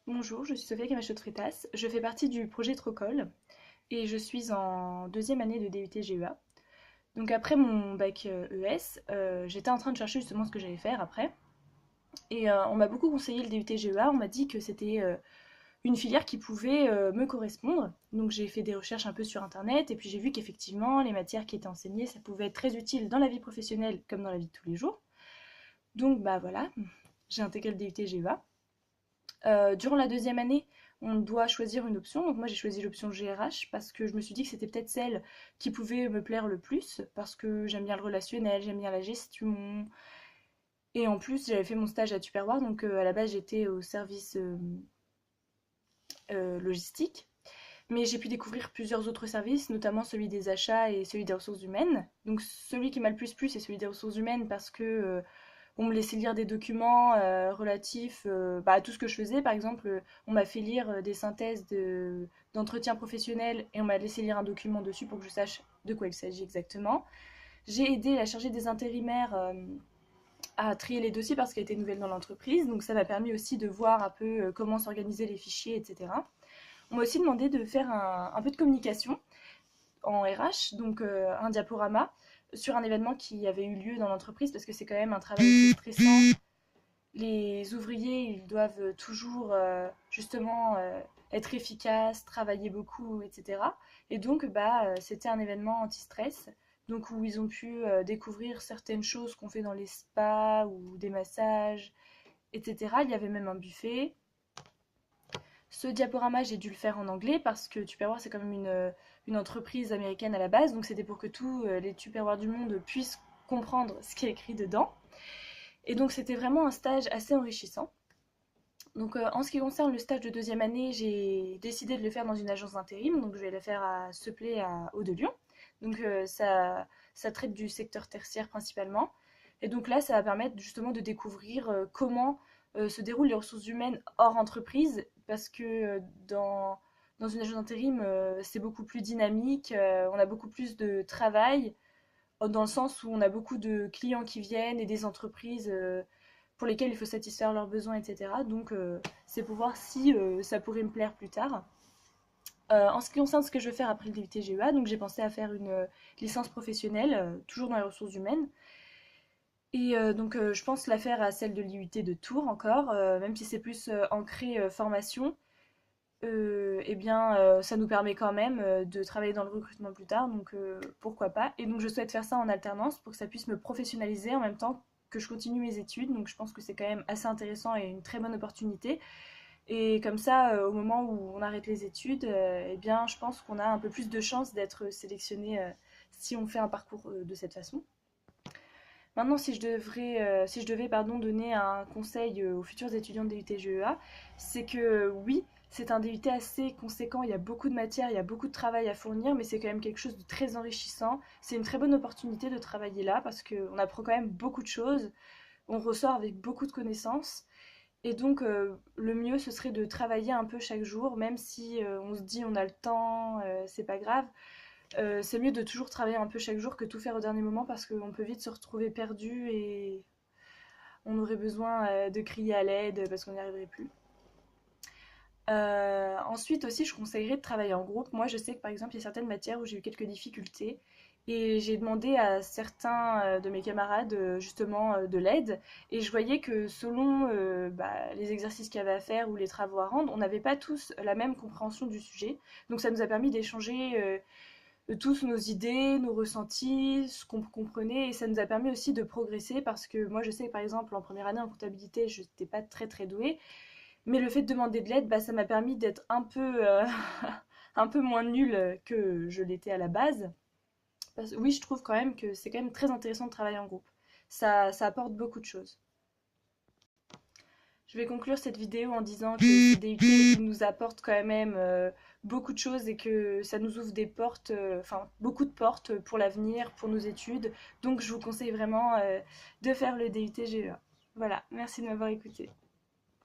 Bonjour, je suis Sophia Camacho-Freitas. Je fais partie du projet Trocol et je suis en deuxième année de DUT GEA. Donc après mon bac ES, j'étais en train de chercher justement ce que j'allais faire après. Et on m'a beaucoup conseillé le DUT GEA, on m'a dit que c'était une filière qui pouvait me correspondre. Donc j'ai fait des recherches un peu sur internet et puis j'ai vu qu'effectivement les matières qui étaient enseignées, ça pouvait être très utile dans la vie professionnelle comme dans la vie de tous les jours. Donc bah voilà, j'ai intégré le DUT GEA. Durant la deuxième année, on doit choisir une option. Donc moi j'ai choisi l'option GRH parce que je me suis dit que c'était peut-être celle qui pouvait me plaire le plus parce que j'aime bien le relationnel, j'aime bien la gestion. Et en plus j'avais fait mon stage à Tupperware, donc à la base j'étais au service logistique. Mais j'ai pu découvrir plusieurs autres services, notamment celui des achats et celui des ressources humaines. Donc celui qui m'a le plus plu, c'est celui des ressources humaines parce que on me laissait lire des documents relatifs à tout ce que je faisais. Par exemple, on m'a fait lire des synthèses d'entretien professionnel et on m'a laissé lire un document dessus pour que je sache de quoi il s'agit exactement. J'ai aidé la chargée des intérimaires à trier les dossiers parce qu'elle était nouvelle dans l'entreprise. Donc ça m'a permis aussi de voir un peu comment s'organiser les fichiers, etc. On m'a aussi demandé de faire un peu de communication en RH, donc un diaporama sur un événement qui avait eu lieu dans l'entreprise parce que c'est quand même un travail très stressant. Les ouvriers, ils doivent toujours justement être efficaces, travailler beaucoup, etc. Et donc, c'était un événement anti-stress, donc où ils ont pu découvrir certaines choses qu'on fait dans les spas ou des massages, etc. Il y avait même un buffet. Ce diaporama, j'ai dû le faire en anglais parce que Tupperware, c'est quand même une entreprise américaine à la base, donc c'était pour que tous les Tupperware du monde puissent comprendre ce qui est écrit dedans. Et donc c'était vraiment un stage assez enrichissant. Donc en ce qui concerne le stage de deuxième année, j'ai décidé de le faire dans une agence d'intérim, donc je vais le faire à Sepley à Hauts-de-Lyon. Donc ça traite du secteur tertiaire principalement. Et donc là, ça va permettre justement de découvrir comment se déroulent les ressources humaines hors entreprise, parce que dans une agence d'intérim, c'est beaucoup plus dynamique, on a beaucoup plus de travail, dans le sens où on a beaucoup de clients qui viennent et des entreprises pour lesquelles il faut satisfaire leurs besoins, etc. Donc c'est pour voir si ça pourrait me plaire plus tard. En ce qui concerne ce que je veux faire après le DUT GEA, donc j'ai pensé à faire une licence professionnelle, toujours dans les ressources humaines. Et donc je pense la faire à celle de l'IUT de Tours encore, même si c'est plus ancré formation. Eh bien, ça nous permet quand même de travailler dans le recrutement plus tard, donc pourquoi pas. Et donc je souhaite faire ça en alternance pour que ça puisse me professionnaliser en même temps que je continue mes études. Donc je pense que c'est quand même assez intéressant et une très bonne opportunité. Et comme ça, au moment où on arrête les études, eh bien, je pense qu'on a un peu plus de chances d'être sélectionné si on fait un parcours de cette façon. Maintenant, si je devais donner un conseil aux futurs étudiants de DUT GEA, c'est que oui, c'est un DUT assez conséquent, il y a beaucoup de matières, il y a beaucoup de travail à fournir, mais c'est quand même quelque chose de très enrichissant. C'est une très bonne opportunité de travailler là parce qu'on apprend quand même beaucoup de choses, on ressort avec beaucoup de connaissances. Et donc, le mieux, ce serait de travailler un peu chaque jour, même si on se dit on a le temps, c'est pas grave. C'est mieux de toujours travailler un peu chaque jour que tout faire au dernier moment parce qu'on peut vite se retrouver perdu et on aurait besoin de crier à l'aide parce qu'on n'y arriverait plus. Ensuite aussi, je conseillerais de travailler en groupe. Moi, je sais que par exemple, il y a certaines matières où j'ai eu quelques difficultés et j'ai demandé à certains de mes camarades justement de l'aide et je voyais que selon les exercices qu'il y avait à faire ou les travaux à rendre, on n'avait pas tous la même compréhension du sujet. Donc ça nous a permis d'échanger tous nos idées, nos ressentis, ce qu'on comprenait, et ça nous a permis aussi de progresser parce que moi je sais que par exemple en première année en comptabilité je n'étais pas très très douée, mais le fait de demander de l'aide, ça m'a permis d'être un peu, un peu moins nulle que je l'étais à la base. Oui, je trouve quand même que c'est quand même très intéressant de travailler en groupe. Ça apporte beaucoup de choses. Je vais conclure cette vidéo en disant que ce DUT nous apporte quand même beaucoup de choses et que ça nous ouvre des portes, enfin beaucoup de portes pour l'avenir, pour nos études. Donc je vous conseille vraiment de faire le DUT GEA. Voilà, merci de m'avoir écouté.